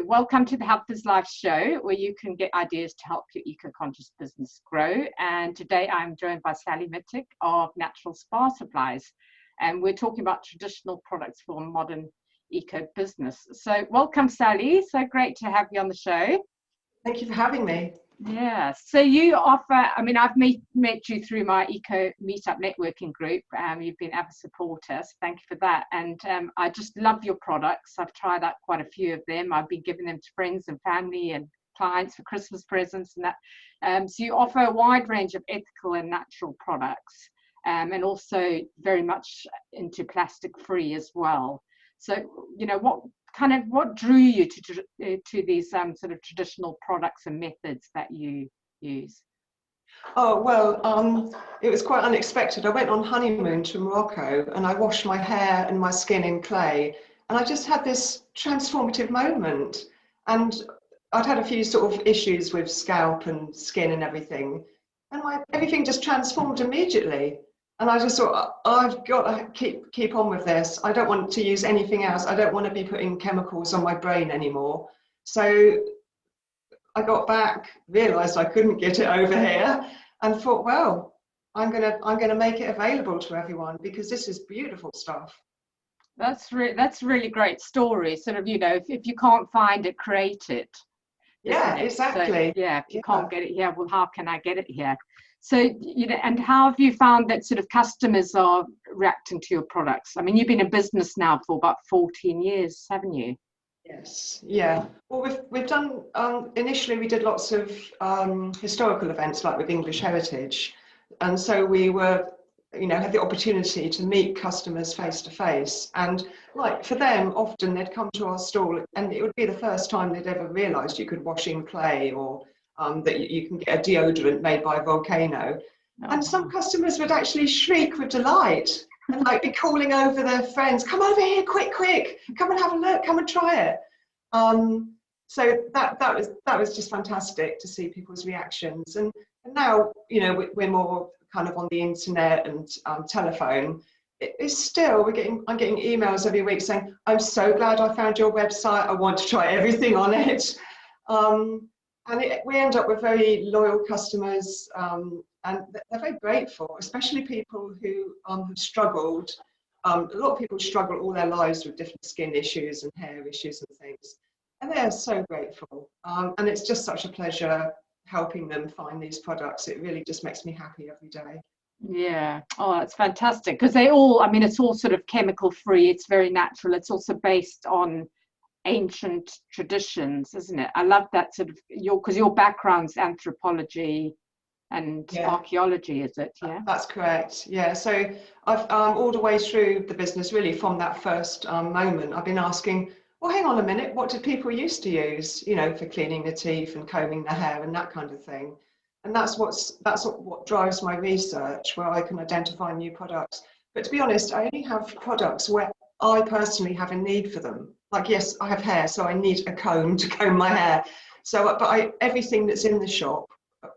Welcome to the HubFizz Live show, where you can get ideas to help your eco-conscious business grow. And today I'm joined by Sally Mittuch of Natural Spa Supplies, and we're talking about traditional products for modern eco business. So welcome, Sally. So great to have you on the show. Thank you for having me. Yeah, so you offer, I've met you through my Eco Meetup networking group. You've been avid supporter, so thank you for that. And I just love your products. I've tried out quite a few of them. I've been giving them to friends and family and clients for Christmas presents and that. So you offer a wide range of ethical and natural products, and also very much into plastic free as well. So, what drew you to these sort of traditional products and methods that you use? Oh, well, it was quite unexpected. I went on honeymoon to Morocco and I washed my hair and my skin in clay. And I just had this transformative moment. And I'd had a few sort of issues with scalp and skin and everything. And everything just transformed immediately. And I just thought, I've got to keep on with this. I don't want to use anything else. I don't want to be putting chemicals on my brain anymore. So I got back, realised I couldn't get it over here, and thought, well, I'm gonna make it available to everyone because this is beautiful stuff. That's really great story. Sort of, if you can't find it, create it. Yeah, exactly. So, yeah, if you can't get it here, well, how can I get it here? So, and how have you found that sort of customers are reacting to your products? I mean, you've been in business now for about 14 years, haven't you? Yes, yeah. Well, we've done, initially we did lots of historical events like with English Heritage. And so we were, had the opportunity to meet customers face to face. And like for them, often they'd come to our stall and it would be the first time they'd ever realised you could wash in clay or that you can get a deodorant made by a volcano. Oh. And some customers would actually shriek with delight and like be calling over their friends, come over here, quick, come and have a look, come and try it. So that was just fantastic to see people's reactions. And now, we're more kind of on the internet and telephone. It's still, I'm getting emails every week saying, I'm so glad I found your website. I want to try everything on it. We end up with very loyal customers, and they're very grateful, especially people who have struggled. A lot of people struggle all their lives with different skin issues and hair issues and things, and they're so grateful. And it's just such a pleasure helping them find these products. It really just makes me happy every day. Yeah. Oh, that's fantastic, because it's all sort of chemical free. It's very natural. It's also based on ancient traditions, isn't it? I love that sort of because your background's anthropology and archaeology, is it? Yeah, that's correct. Yeah, so I've all the way through the business, really from that first moment, I've been asking, well, hang on a minute, what did people used to use, for cleaning their teeth and combing their hair and that kind of thing? And that's what drives my research, where I can identify new products. But to be honest, I only have products where I personally have a need for them. Like, yes, I have hair, so I need a comb to comb my hair. So, but everything that's in the shop,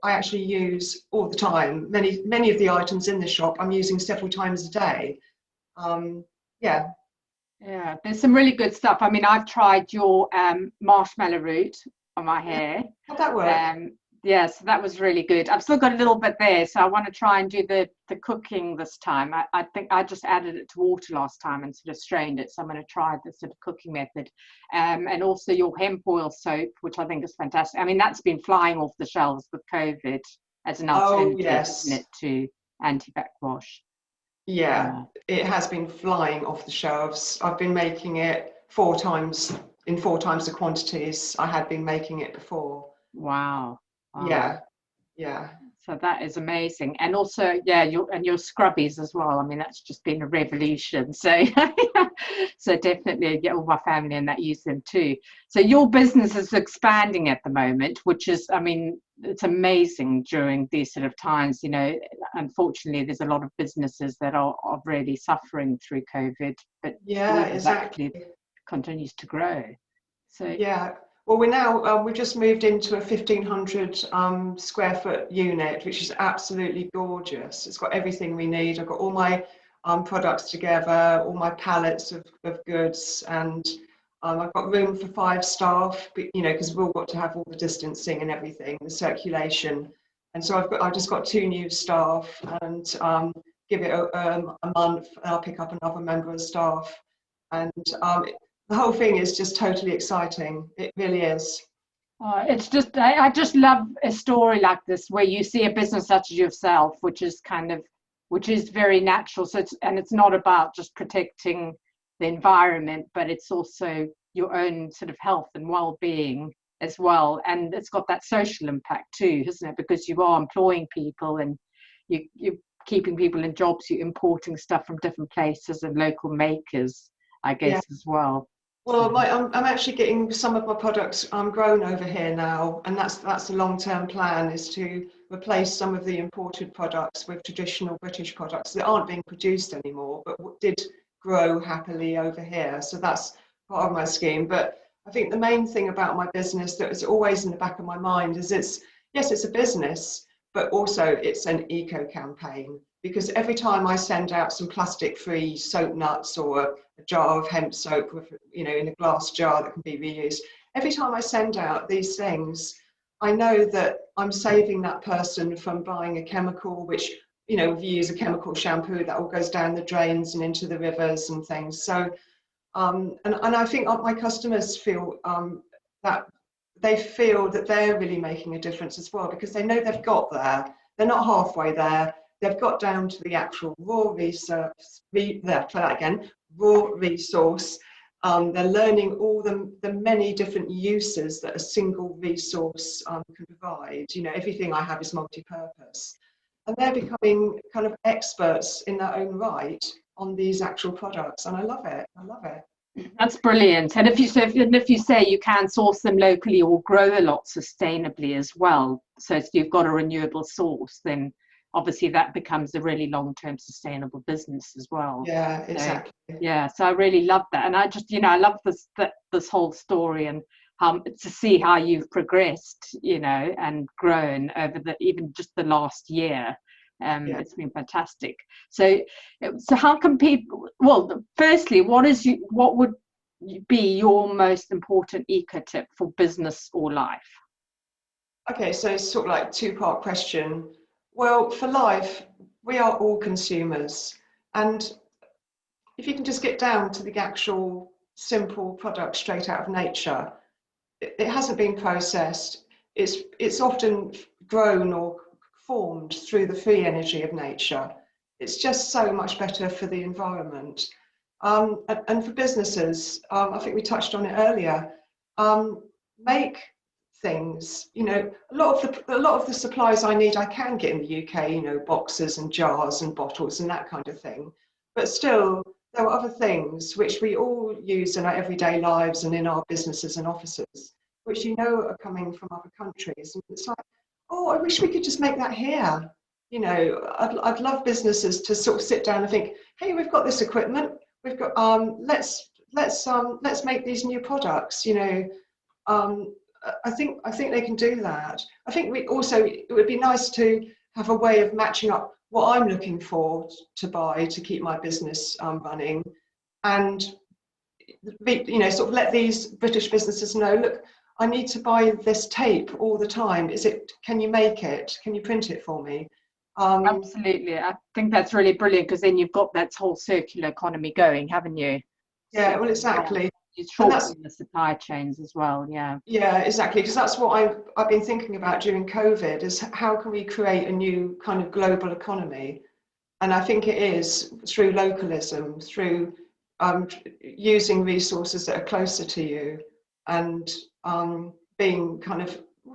I actually use all the time. Many of the items in the shop, I'm using several times a day. Yeah. Yeah, there's some really good stuff. I mean, I've tried your marshmallow root on my hair. How'd that work? Yeah, so that was really good. I've still got a little bit there, so I want to try and do the cooking this time. I think I just added it to water last time and sort of strained it, so I'm going to try the sort of cooking method. And also your hemp oil soap, which I think is fantastic. I mean, that's been flying off the shelves with COVID as an alternative, isn't it, to anti-back wash. Yeah, it has been flying off the shelves. I've been making it 4 times the quantities I had been making it before. Wow. Yeah. So that is amazing. And also, your scrubbies as well. I mean, that's just been a revolution. So, so definitely get all my family and that use them too. So your business is expanding at the moment, which is, it's amazing during these sort of times. Unfortunately, there's a lot of businesses that are really suffering through COVID, but exactly, continues to grow. So yeah. Well, we've just moved into a 1,500 square foot unit, which is absolutely gorgeous. It's got everything we need. I've got all my products together, all my pallets of goods, and I've got room for 5 staff, but, you know, because we've all got to have all the distancing and everything, the circulation. And so I've just got 2 new staff, and give it a month, and I'll pick up another member of staff. And the whole thing is just totally exciting. It really is. It's just, I just love a story like this where you see a business such as yourself, which is very natural. So it's not about just protecting the environment, but it's also your own sort of health and well-being as well. And it's got that social impact too, isn't it? Because you are employing people, and you're keeping people in jobs, you're importing stuff from different places and local makers, I guess, as well. Well, I'm actually getting some of my products grown over here now, and that's the long-term plan, is to replace some of the imported products with traditional British products that aren't being produced anymore, but did grow happily over here. So that's part of my scheme. But I think the main thing about my business that is always in the back of my mind is it's a business, but also it's an eco campaign. Because every time I send out some plastic-free soap nuts or a jar of hemp soap with, you know, in a glass jar that can be reused, every time I send out these things, I know that I'm saving that person from buying a chemical, which, you know, if you use a chemical shampoo, that all goes down the drains and into the rivers and things. So, and I think my customers feel that they feel that they're really making a difference as well, because they know they've got there. They're not halfway there. They've got down to the actual raw resource. They're learning all the many different uses that a single resource can provide. You know, everything I have is multi-purpose. And they're becoming kind of experts in their own right on these actual products. And I love it. I love it. That's brilliant. And if you say you can source them locally or grow a lot sustainably as well, so you've got a renewable source, then obviously that becomes a really long-term sustainable business as well. Yeah, exactly. So, yeah, so I really love that. And I just, you know, I love this whole story, and to see how you've progressed, you know, and grown over even just the last year. It's been fantastic. So how can people, well, firstly, what would be your most important eco tip for business or life? Okay, so it's sort of like a 2-part question. Well, for life, we are all consumers. And if you can just get down to the actual simple product straight out of nature, it hasn't been processed. It's often grown or formed through the free energy of nature. It's just so much better for the environment. And for businesses, I think we touched on it earlier, make things, you know, a lot of the supplies I need I can get in the UK, you know, boxes and jars and bottles and that kind of thing. But still, there are other things which we all use in our everyday lives and in our businesses and offices, which, you know, are coming from other countries. And it's like, oh, I wish we could just make that here. You know, I'd love businesses to sort of sit down and think, hey, we've got this equipment, we've got let's make these new products. You know, I think they can do that. I think it would be nice to have a way of matching up what I'm looking for to buy to keep my business running, and, you know, sort of let these British businesses know, look, I need to buy this tape all the time. Can you make it? Can you print it for me? Absolutely. I think that's really brilliant, because then you've got that whole circular economy going, haven't you? Yeah, well, exactly. It's shortening the supply chains as well. Yeah. Yeah, exactly. Because that's what I've been thinking about during COVID, is how can we create a new kind of global economy? And I think it is through localism, through using resources that are closer to you, and being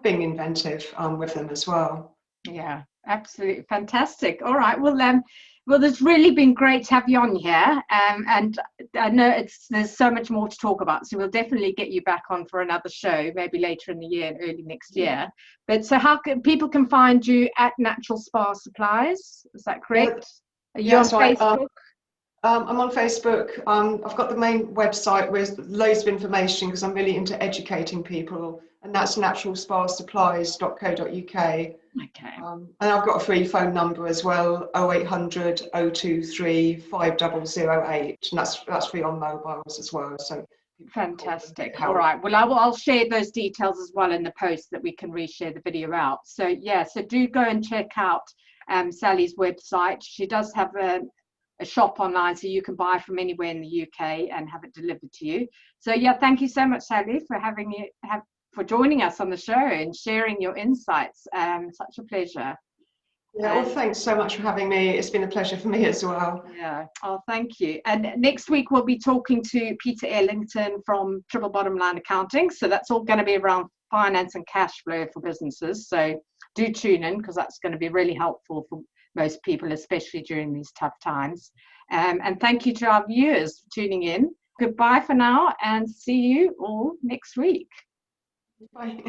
inventive with them as well. Yeah, absolutely fantastic. All right, well, it's really been great to have you on here, and I know there's so much more to talk about, so we'll definitely get you back on for another show, maybe later in the year and early next year. But so how can people find you at Natural Spa Supplies? Is that correct? Are you on Facebook? I'm on Facebook. I've got the main website with loads of information, because I'm really into educating people, and that's naturalspasupplies.co.uk. Okay. And I've got a free phone number as well, 0800 023 5008, and that's free on mobiles as well, so Fantastic. help. All right. Well, I'll share those details as well in the post that we can reshare the video out. So yeah, so do go and check out Sally's website. She does have a shop online, so you can buy from anywhere in the UK and have it delivered to you. So yeah, thank you so much, Sally, for for joining us on the show and sharing your insights. Such a pleasure. Yeah, well, thanks so much for having me. It's been a pleasure for me as well. Yeah. Oh, thank you. And next week we'll be talking to Peter Ellington from Triple Bottom Line Accounting. So that's all going to be around finance and cash flow for businesses. So do tune in, because that's going to be really helpful for most people, especially during these tough times. And thank you to our viewers for tuning in. Goodbye for now, and see you all next week. Bye.